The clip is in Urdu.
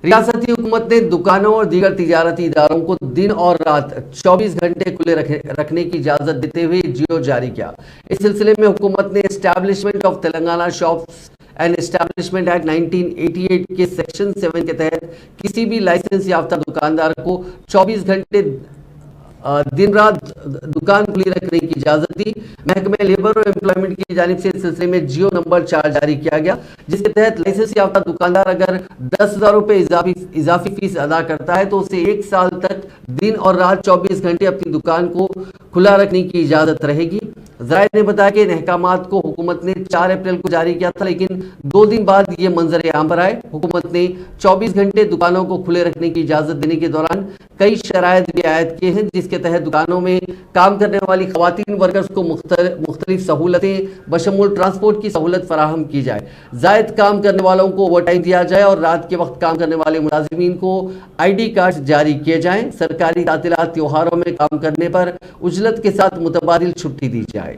ریاستی حکومت نے دکانوں اور دیگر تجارتی اداروں کو دن اور رات 24 گھنٹے کھلے رکھنے کی اجازت دیتے ہوئے جیو جاری کیا۔ اس سلسلے میں حکومت نے establishment of Telangana shops and establishment act 1988 کے سیکشن 7 کے تحت کسی بھی لائسنس یافتہ دکاندار کو 24 گھنٹے دن رات دکان کھلی رکھنے کی اجازت دی۔ محکمہ لیبر اور امپلائمنٹ کی جانب سے اس سلسلے میں جیو نمبر 4 جاری کیا گیا، جس کے تحت لائسنس یافتہ دکاندار اگر 10,000 روپے اضافی فیس ادا کرتا ہے تو اسے 1 سال تک دن اور رات 24 گھنٹے اپنی دکان کو کھلا رکھنے کی اجازت رہے گی۔ ذرائع نے بتایا کہ ان احکامات کو حکومت نے 4 اپریل کو جاری کیا تھا، لیکن 2 دن بعد یہ منظر عام پر آئے۔ حکومت نے 24 گھنٹے دکانوں کو کھلے رکھنے کی اجازت دینے کے دوران کئی شرائط بھی عائد کیے ہیں، جس کے تحت دکانوں میں کام کرنے والی خواتین ورکرز کو مختلف سہولتیں بشمول ٹرانسپورٹ کی سہولت فراہم کی جائے، زائد کام کرنے والوں کو اوور ٹائم دیا جائے اور رات کے وقت کام کرنے والے ملازمین کو ID کارڈ جاری کیے جائیں۔ سرکاری تعطیلات تیوہاروں میں کام کرنے پر اجرت کے ساتھ متبادل چھٹی دی جائے۔